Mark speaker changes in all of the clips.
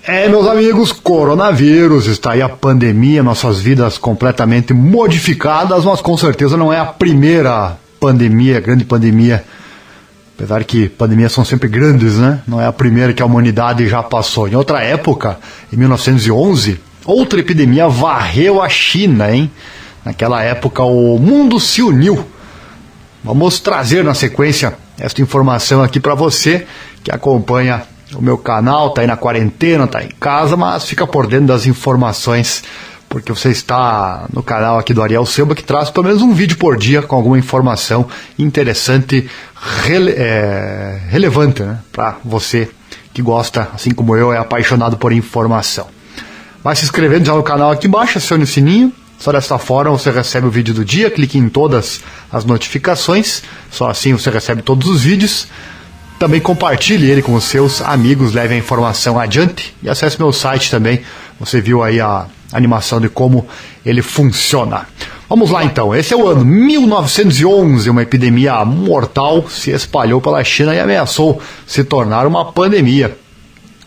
Speaker 1: Meus amigos, coronavírus, está aí a pandemia, nossas vidas completamente modificadas, mas com certeza não é a primeira pandemia, grande pandemia, apesar que pandemias são sempre grandes, né? Não é a primeira que a humanidade já passou. Em outra época, em 1911, outra epidemia varreu a China, hein? Naquela época o mundo se uniu. Vamos trazer na sequência esta informação aqui para você que acompanha o meu canal, tá aí na quarentena, tá em casa, mas fica por dentro das informações, porque você está no canal aqui do Ariel Silva, que traz pelo menos um vídeo por dia com alguma informação interessante, relevante, né, para você que gosta, assim como eu, é apaixonado por informação. Vai se inscrevendo já no canal aqui embaixo, acione o sininho. Só dessa forma você recebe o vídeo do dia, clique em todas as notificações, só assim você recebe todos os vídeos. Também compartilhe ele com os seus amigos, leve a informação adiante e acesse meu site também. Você viu aí a animação de como ele funciona. Vamos lá então, esse é o ano 1911, uma epidemia mortal se espalhou pela China e ameaçou se tornar uma pandemia.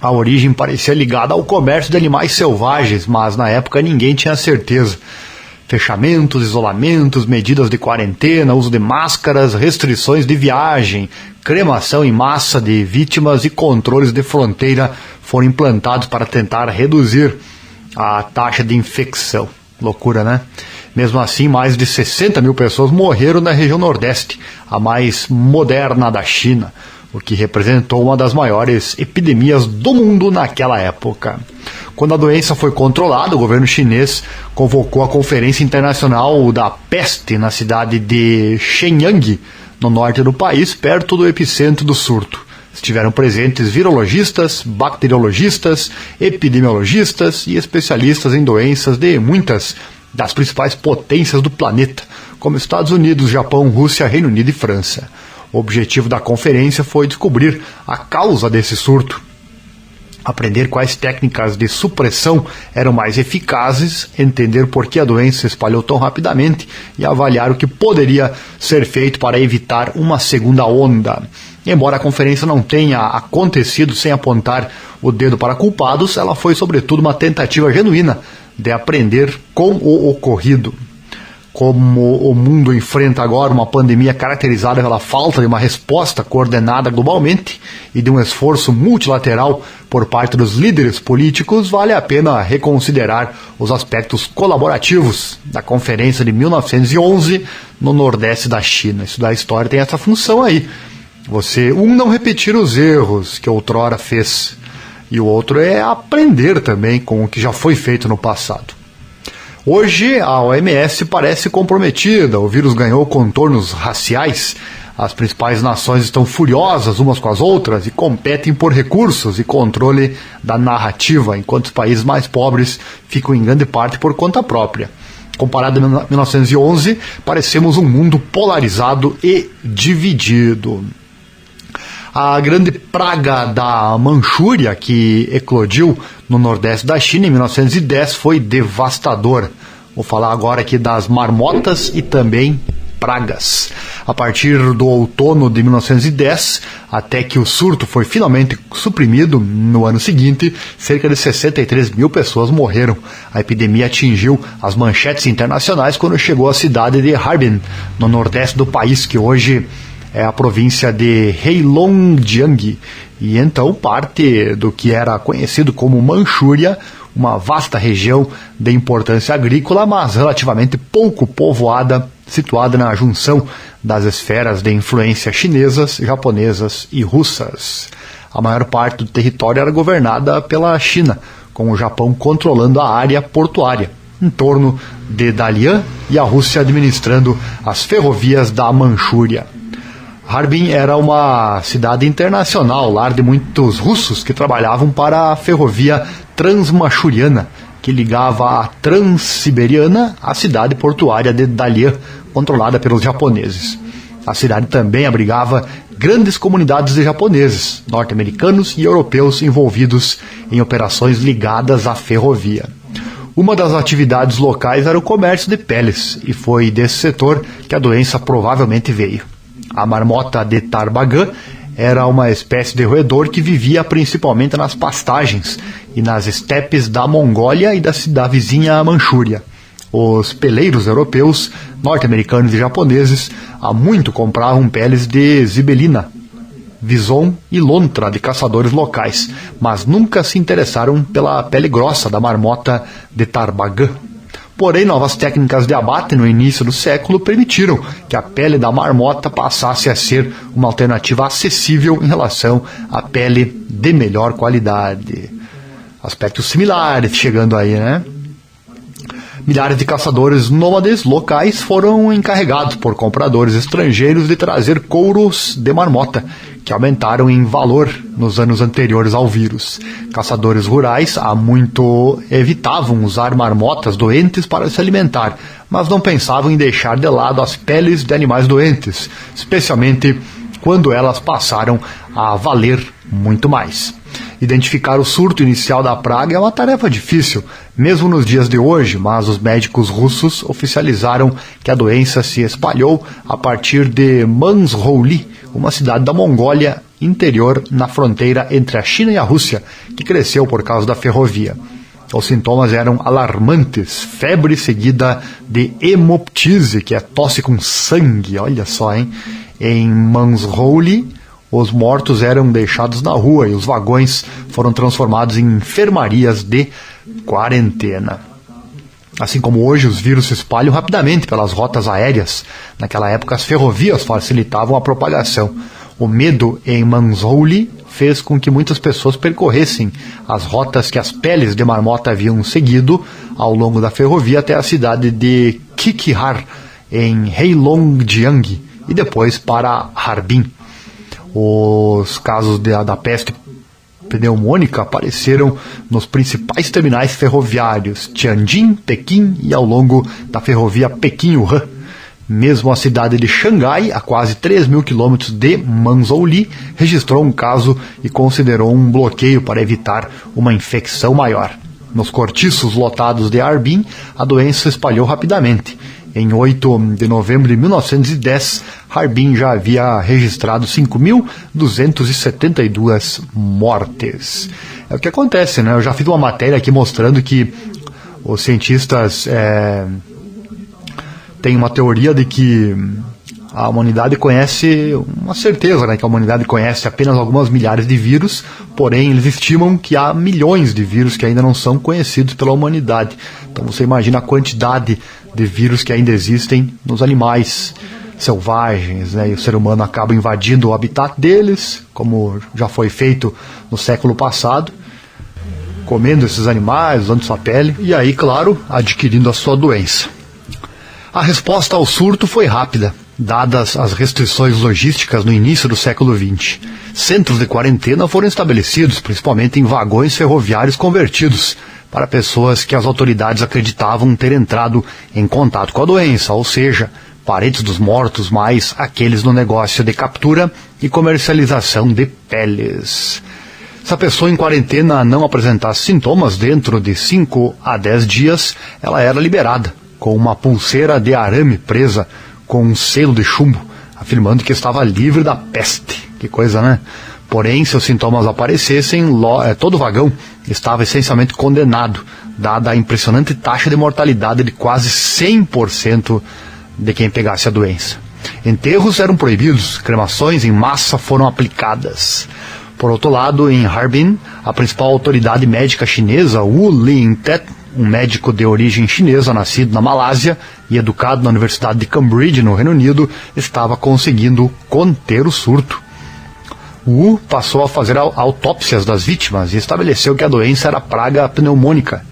Speaker 1: A origem parecia ligada ao comércio de animais selvagens, mas na época ninguém tinha certeza. Fechamentos, isolamentos, medidas de quarentena, uso de máscaras, restrições de viagem, cremação em massa de vítimas e controles de fronteira foram implantados para tentar reduzir a taxa de infecção. Loucura, né? Mesmo assim, mais de 60 mil pessoas morreram na região Nordeste, a mais moderna da China, o que representou uma das maiores epidemias do mundo naquela época. Quando a doença foi controlada, o governo chinês convocou a Conferência Internacional da Peste na cidade de Shenyang, no norte do país, perto do epicentro do surto. Estiveram presentes virologistas, bacteriologistas, epidemiologistas e especialistas em doenças de muitas das principais potências do planeta, como Estados Unidos, Japão, Rússia, Reino Unido e França. O objetivo da conferência foi descobrir a causa desse surto, aprender quais técnicas de supressão eram mais eficazes, entender por que a doença se espalhou tão rapidamente e avaliar o que poderia ser feito para evitar uma segunda onda. Embora a conferência não tenha acontecido sem apontar o dedo para culpados, ela foi sobretudo uma tentativa genuína de aprender com o ocorrido. Como o mundo enfrenta agora uma pandemia caracterizada pela falta de uma resposta coordenada globalmente e de um esforço multilateral por parte dos líderes políticos, vale a pena reconsiderar os aspectos colaborativos da conferência de 1911 no Nordeste da China. Estudar a história tem essa função aí. Você, não repetir os erros que outrora fez, e o outro é aprender também com o que já foi feito no passado. Hoje, a OMS parece comprometida, o vírus ganhou contornos raciais, as principais nações estão furiosas umas com as outras e competem por recursos e controle da narrativa, enquanto os países mais pobres ficam em grande parte por conta própria. Comparado a 1911, parecemos um mundo polarizado e dividido. A grande praga da Manchúria, que eclodiu no nordeste da China em 1910, foi devastadora. Vou falar agora aqui das marmotas e também pragas. A partir do outono de 1910, até que o surto foi finalmente suprimido no ano seguinte, cerca de 63 mil pessoas morreram. A epidemia atingiu as manchetes internacionais quando chegou à cidade de Harbin, no nordeste do país, que hoje é a província de Heilongjiang, e então parte do que era conhecido como Manchúria, uma vasta região de importância agrícola, mas relativamente pouco povoada, situada na junção das esferas de influência chinesas, japonesas e russas. A maior parte do território era governada pela China, com o Japão controlando a área portuária em torno de Dalian e a Rússia administrando as ferrovias da Manchúria. Harbin era uma cidade internacional, lar de muitos russos que trabalhavam para a ferrovia transmanchuriana, que ligava a Transiberiana à cidade portuária de Dalian, controlada pelos japoneses. A cidade também abrigava grandes comunidades de japoneses, norte-americanos e europeus envolvidos em operações ligadas à ferrovia. Uma das atividades locais era o comércio de peles, e foi desse setor que a doença provavelmente veio. A marmota de Tarbagan era uma espécie de roedor que vivia principalmente nas pastagens e nas estepes da Mongólia e da vizinha Manchúria. Os peleiros europeus, norte-americanos e japoneses há muito compravam peles de zibelina, vison e lontra de caçadores locais, mas nunca se interessaram pela pele grossa da marmota de Tarbagã. Porém, novas técnicas de abate no início do século permitiram que a pele da marmota passasse a ser uma alternativa acessível em relação à pele de melhor qualidade. Aspectos similares chegando aí, né? Milhares de caçadores nômades locais foram encarregados por compradores estrangeiros de trazer couros de marmota, que aumentaram em valor nos anos anteriores ao vírus. Caçadores rurais há muito evitavam usar marmotas doentes para se alimentar, mas não pensavam em deixar de lado as peles de animais doentes, especialmente quando elas passaram a valer muito mais. Identificar o surto inicial da praga é uma tarefa difícil, mesmo nos dias de hoje, mas os médicos russos oficializaram que a doença se espalhou a partir de Manzhouli, uma cidade da Mongólia interior na fronteira entre a China e a Rússia, que cresceu por causa da ferrovia. Os sintomas eram alarmantes, febre seguida de hemoptise, que é tosse com sangue, olha só, hein? Em Manzhouli, os mortos eram deixados na rua e os vagões foram transformados em enfermarias de quarentena. Assim como hoje, os vírus se espalham rapidamente pelas rotas aéreas. Naquela época, as ferrovias facilitavam a propagação. O medo em Manzhouli fez com que muitas pessoas percorressem as rotas que as peles de marmota haviam seguido ao longo da ferrovia até a cidade de Qiqihar, em Heilongjiang, e depois para Harbin. Os casos da peste pneumônica apareceram nos principais terminais ferroviários, Tianjin, Pequim e ao longo da ferrovia Pequim-Wuhan. Mesmo a cidade de Xangai, a quase 3.000 quilômetros de Manzhouli, registrou um caso e considerou um bloqueio para evitar uma infecção maior. Nos cortiços lotados de Harbin, a doença se espalhou rapidamente. Em 8 de novembro de 1910, Harbin já havia registrado 5.272 mortes. É o que acontece, né? Eu já fiz uma matéria aqui mostrando que os cientistas têm uma teoria de que a humanidade conhece, uma certeza, né, que a humanidade conhece apenas algumas milhares de vírus, porém eles estimam que há milhões de vírus que ainda não são conhecidos pela humanidade. Então você imagina a quantidade de vírus que ainda existem nos animais selvagens, né, e o ser humano acaba invadindo o habitat deles, como já foi feito no século passado, comendo esses animais, usando sua pele, e aí, claro, adquirindo a sua doença. A resposta ao surto foi rápida, dadas as restrições logísticas no início do século XX. Centros de quarentena foram estabelecidos, principalmente em vagões ferroviários convertidos, para pessoas que as autoridades acreditavam ter entrado em contato com a doença, ou seja, parentes dos mortos, mais aqueles no negócio de captura e comercialização de peles. Se a pessoa em quarentena não apresentasse sintomas dentro de 5 a 10 dias, ela era liberada, com uma pulseira de arame presa com um selo de chumbo, afirmando que estava livre da peste. Que coisa, né? Porém, se os sintomas aparecessem, todo o vagão estava essencialmente condenado, dada a impressionante taxa de mortalidade de quase 100% de quem pegasse a doença. Enterros eram proibidos, cremações em massa foram aplicadas. Por outro lado, em Harbin, a principal autoridade médica chinesa, Wu Lin-tet, um médico de origem chinesa nascido na Malásia e educado na Universidade de Cambridge, no Reino Unido, estava conseguindo conter o surto. Wu passou a fazer autópsias das vítimas e estabeleceu que a doença era praga pneumônica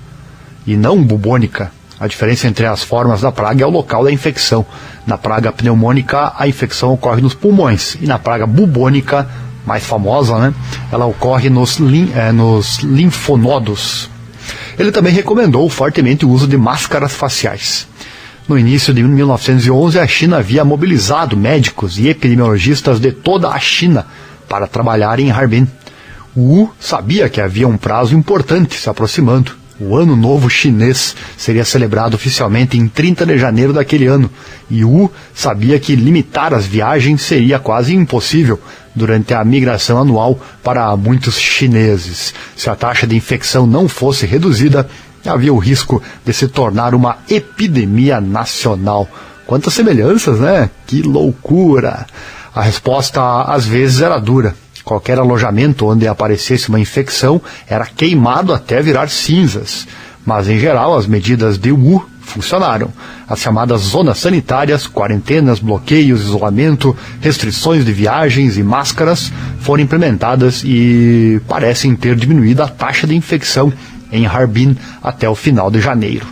Speaker 1: e não bubônica. A diferença entre as formas da praga é o local da infecção. Na praga pneumônica, a infecção ocorre nos pulmões, e na praga bubônica, mais famosa, né, ela ocorre nos linfonodos. Ele também recomendou fortemente o uso de máscaras faciais. No início de 1911, a China havia mobilizado médicos e epidemiologistas de toda a China para trabalhar em Harbin. Wu sabia que havia um prazo importante se aproximando, O Ano Novo Chinês seria celebrado oficialmente em 30 de janeiro daquele ano, e Wu sabia que limitar as viagens seria quase impossível durante a migração anual para muitos chineses. Se a taxa de infecção não fosse reduzida, havia o risco de se tornar uma epidemia nacional. Quantas semelhanças, né? Que loucura! A resposta, às vezes, era dura. Qualquer alojamento onde aparecesse uma infecção era queimado até virar cinzas. Mas, em geral, as medidas de Wu funcionaram. As chamadas zonas sanitárias, quarentenas, bloqueios, isolamento, restrições de viagens e máscaras foram implementadas e parecem ter diminuído a taxa de infecção em Harbin até o final de janeiro.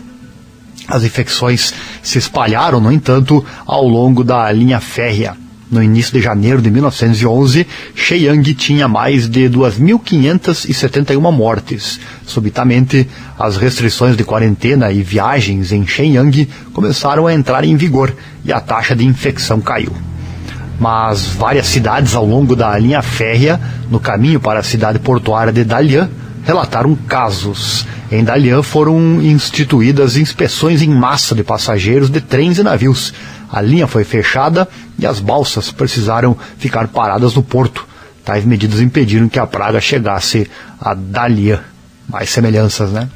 Speaker 1: As infecções se espalharam, no entanto, ao longo da linha férrea. No início de janeiro de 1911, Shenyang tinha mais de 2.571 mortes. Subitamente, as restrições de quarentena e viagens em Shenyang começaram a entrar em vigor e a taxa de infecção caiu. Mas várias cidades ao longo da linha férrea, no caminho para a cidade portuária de Dalian, relataram casos. Em Dalian foram instituídas inspeções em massa de passageiros de trens e navios. A linha foi fechada e as balsas precisaram ficar paradas no porto. Tais medidas impediram que a praga chegasse a Dalian. Mais semelhanças, né?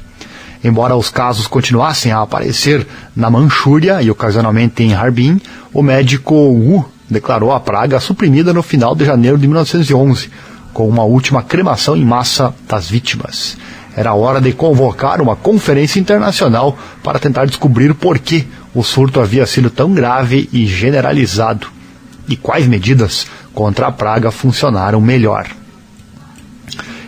Speaker 1: Embora os casos continuassem a aparecer na Manchúria e ocasionalmente em Harbin, o médico Wu declarou a praga suprimida no final de janeiro de 1911, com uma última cremação em massa das vítimas. Era hora de convocar uma conferência internacional para tentar descobrir por que o surto havia sido tão grave e generalizado, e quais medidas contra a praga funcionaram melhor.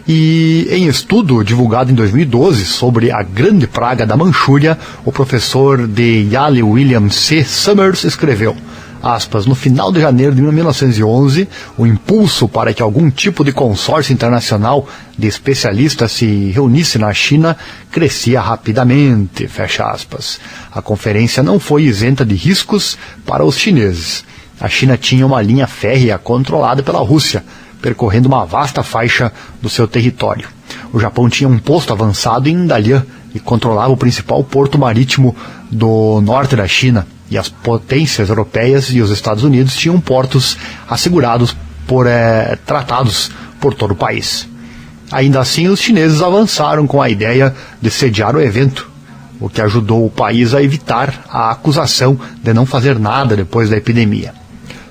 Speaker 1: E em estudo divulgado em 2012 sobre a grande praga da Manchúria, o professor de Yale William C. Summers escreveu, aspas, no final de janeiro de 1911, o impulso para que algum tipo de consórcio internacional de especialistas se reunisse na China crescia rapidamente, fecha aspas. A conferência não foi isenta de riscos para os chineses. A China tinha uma linha férrea controlada pela Rússia, percorrendo uma vasta faixa do seu território. O Japão tinha um posto avançado em Dalian e controlava o principal porto marítimo do norte da China, e as potências europeias e os Estados Unidos tinham portos assegurados por tratados por todo o país. Ainda assim, os chineses avançaram com a ideia de sediar o evento, o que ajudou o país a evitar a acusação de não fazer nada depois da epidemia.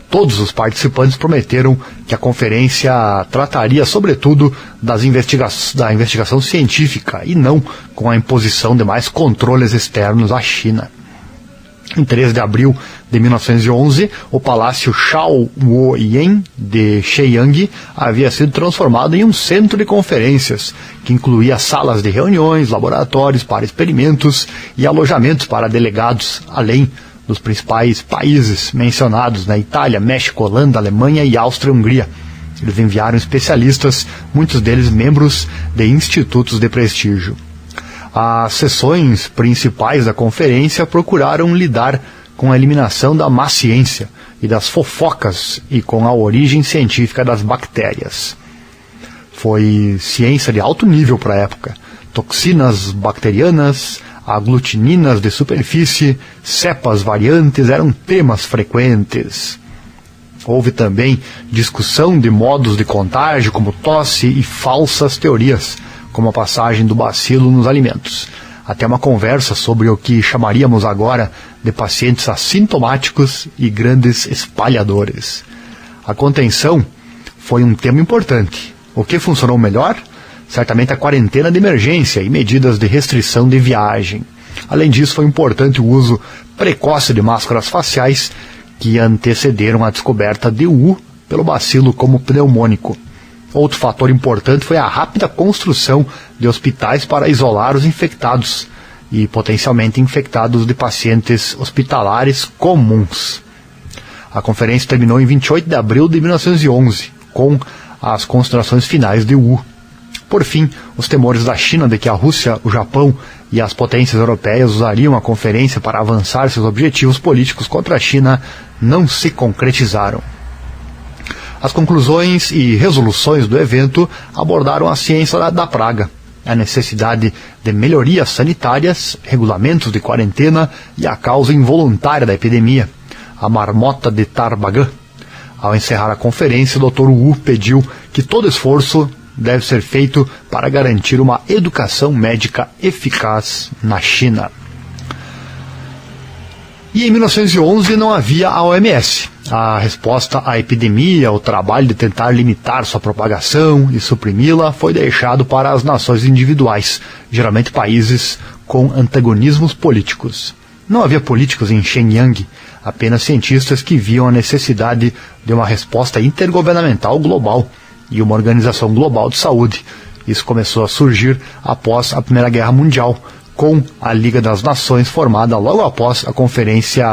Speaker 1: Todos os participantes prometeram que a conferência trataria, sobretudo, da investigação científica e não com a imposição de mais controles externos à China. Em 13 de abril de 1911, o Palácio Shao Wu-Yen de Shenyang havia sido transformado em um centro de conferências, que incluía salas de reuniões, laboratórios para experimentos e alojamentos para delegados, além dos principais países mencionados na Itália, México, Holanda, Alemanha e Áustria-Hungria. Eles enviaram especialistas, muitos deles membros de institutos de prestígio. As sessões principais da conferência procuraram lidar com a eliminação da má ciência e das fofocas e com a origem científica das bactérias. Foi ciência de alto nível para a época. Toxinas bacterianas, aglutininas de superfície, cepas variantes eram temas frequentes. Houve também discussão de modos de contágio, como tosse e falsas teorias, como a passagem do bacilo nos alimentos. Até uma conversa sobre o que chamaríamos agora de pacientes assintomáticos e grandes espalhadores. A contenção foi um tema importante. O que funcionou melhor? Certamente a quarentena de emergência e medidas de restrição de viagem. Além disso, foi importante o uso precoce de máscaras faciais que antecederam a descoberta de Wu pelo bacilo como pneumônico. Outro fator importante foi a rápida construção de hospitais para isolar os infectados e potencialmente infectados de pacientes hospitalares comuns. A conferência terminou em 28 de abril de 1911, com as considerações finais de Wu. Por fim, os temores da China de que a Rússia, o Japão e as potências europeias usariam a conferência para avançar seus objetivos políticos contra a China não se concretizaram. As conclusões e resoluções do evento abordaram a ciência da praga. a necessidade de melhorias sanitárias, regulamentos de quarentena e a causa involuntária da epidemia, a marmota de Tarbagã. Ao encerrar a conferência, o Dr. Wu pediu que todo esforço deve ser feito para garantir uma educação médica eficaz na China. E em 1911 não havia a OMS. A resposta à epidemia, o trabalho de tentar limitar sua propagação e suprimi-la foi deixado para as nações individuais, geralmente países com antagonismos políticos. Não havia políticos em Shenyang, apenas cientistas que viam a necessidade de uma resposta intergovernamental global e uma organização global de saúde. Isso começou a surgir após a Primeira Guerra Mundial, com a Liga das Nações formada logo após a Conferência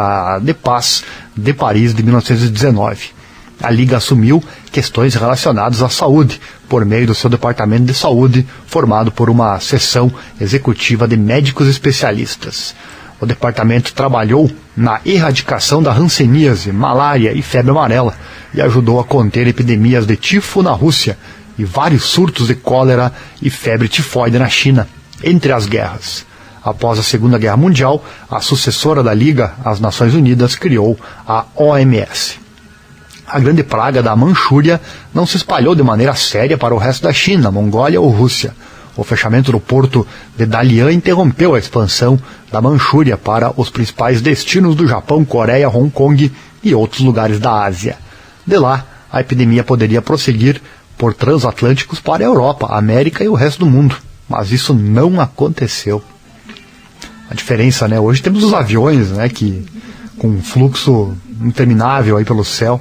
Speaker 1: de Paz de Paris de 1919. A Liga assumiu questões relacionadas à saúde por meio do seu Departamento de Saúde, formado por uma seção executiva de médicos especialistas. O departamento trabalhou na erradicação da hanseníase, malária e febre amarela e ajudou a conter epidemias de tifo na Rússia e vários surtos de cólera e febre tifoide na China, entre as guerras. Após a Segunda Guerra Mundial, a sucessora da Liga, as Nações Unidas, criou a OMS. A grande praga da Manchúria não se espalhou de maneira séria para o resto da China, Mongólia ou Rússia. O fechamento do porto de Dalian interrompeu a expansão da Manchúria para os principais destinos do Japão, Coreia, Hong Kong e outros lugares da Ásia. De lá, a epidemia poderia prosseguir por transatlânticos para a Europa, a América e o resto do mundo. Mas isso não aconteceu. A diferença, né? Hoje temos os aviões, né, que com um fluxo interminável aí pelo céu.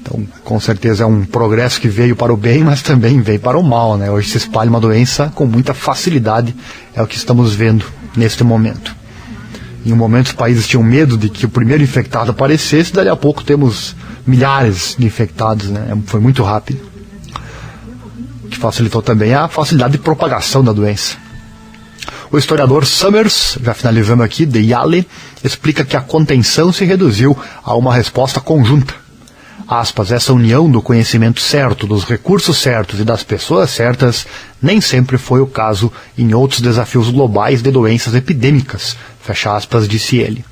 Speaker 1: Então, com certeza é um progresso que veio para o bem, mas também veio para o mal, né? Hoje se espalha uma doença com muita facilidade, é o que estamos vendo neste momento. Em um momento os países tinham medo de que o primeiro infectado aparecesse, dali a pouco temos milhares de infectados, né? Foi muito rápido. O que facilitou também a facilidade de propagação da doença. O historiador Summers, já finalizando aqui, de Yale, explica que a contenção se reduziu a uma resposta conjunta. Aspas, essa união do conhecimento certo, dos recursos certos e das pessoas certas nem sempre foi o caso em outros desafios globais de doenças epidêmicas, fecha aspas, disse ele.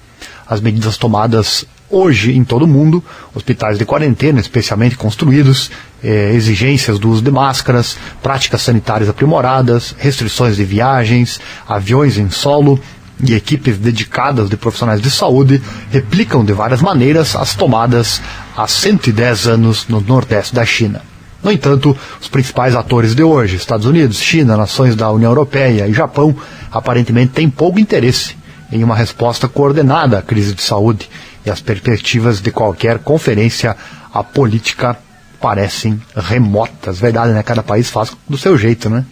Speaker 1: As medidas tomadas hoje em todo o mundo, hospitais de quarentena especialmente construídos, exigências do uso de máscaras, práticas sanitárias aprimoradas, restrições de viagens, aviões em solo e equipes dedicadas de profissionais de saúde replicam de várias maneiras as tomadas há 110 anos no nordeste da China. No entanto, os principais atores de hoje, Estados Unidos, China, nações da União Europeia e Japão, aparentemente têm pouco interesse em uma resposta coordenada à crise de saúde, e as perspectivas de qualquer conferência à política parecem remotas. Verdade, né? Cada país faz do seu jeito, né?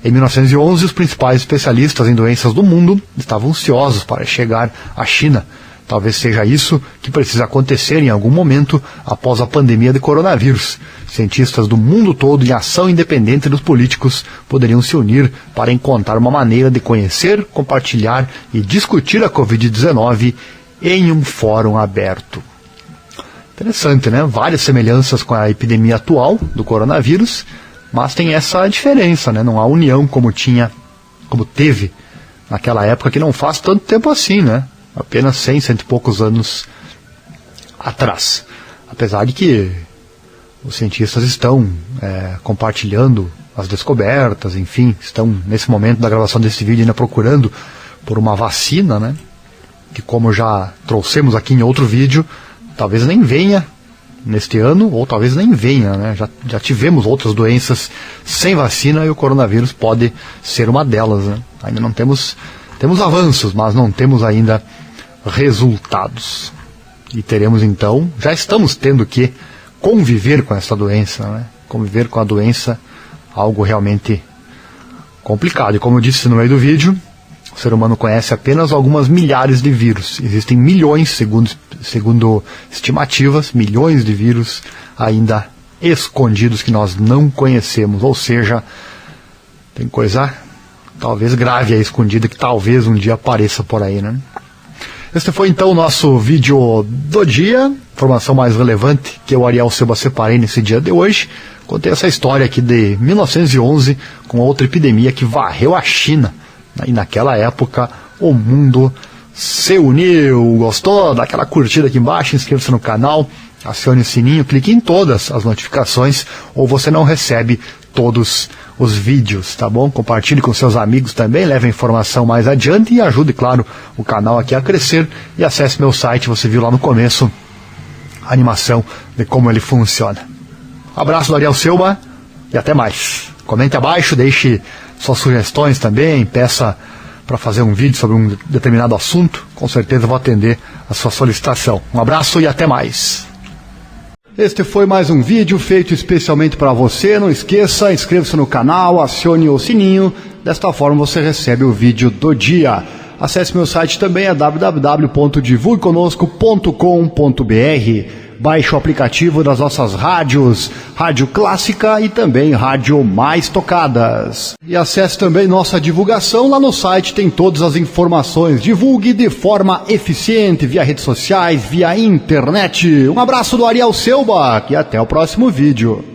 Speaker 1: Em 1911, os principais especialistas em doenças do mundo estavam ansiosos para chegar à China. Talvez seja isso que precisa acontecer em algum momento após a pandemia de coronavírus. Cientistas do mundo todo, em ação independente dos políticos, poderiam se unir para encontrar uma maneira de conhecer, compartilhar e discutir a Covid-19 em um fórum aberto. Interessante, né? Várias semelhanças com a epidemia atual do coronavírus, mas tem essa diferença, né? Não há união como teve naquela época, que não faz tanto tempo assim, né? Apenas 100 e poucos anos atrás. Apesar de que os cientistas estão compartilhando as descobertas, enfim, estão nesse momento da gravação desse vídeo ainda procurando por uma vacina, né? Que, como já trouxemos aqui em outro vídeo, talvez nem venha neste ano, ou talvez nem venha, né? Já tivemos outras doenças sem vacina e o coronavírus pode ser uma delas, né? Ainda não temos avanços, mas não temos ainda resultados. E teremos então, já estamos tendo que conviver com essa doença, né? Conviver com a doença, algo realmente complicado. E como eu disse no meio do vídeo, o ser humano conhece apenas algumas milhares de vírus. Existem milhões, segundo estimativas, milhões de vírus ainda escondidos que nós não conhecemos. Ou seja, tem coisa talvez grave aí escondida que talvez um dia apareça por aí, né? Este foi então o nosso vídeo do dia, informação mais relevante que eu, Ariel Silva, separei nesse dia de hoje. Contei essa história aqui de 1911, com outra epidemia que varreu a China. E naquela época o mundo se uniu. Gostou? Dá aquela curtida aqui embaixo, inscreva-se no canal, acione o sininho, clique em todas as notificações ou você não recebe todos os vídeos, tá bom? Compartilhe com seus amigos também, leve a informação mais adiante e ajude, claro, o canal aqui a crescer. E acesse meu site, você viu lá no começo a animação de como ele funciona. Abraço do Ariel Silva e até mais. Comente abaixo, deixe suas sugestões também, peça para fazer um vídeo sobre um determinado assunto, com certeza vou atender a sua solicitação. Um abraço e até mais. Este foi mais um vídeo feito especialmente para você. Não esqueça, inscreva-se no canal, acione o sininho. Desta forma você recebe o vídeo do dia. Acesse meu site também, é www.divulgueconosco.com.br. Baixe o aplicativo das nossas rádios, Rádio Clássica e também Rádio Mais Tocadas. E acesse também nossa divulgação, lá no site tem todas as informações. Divulgue de forma eficiente, via redes sociais, via internet. Um abraço do Ariel Silva e até o próximo vídeo.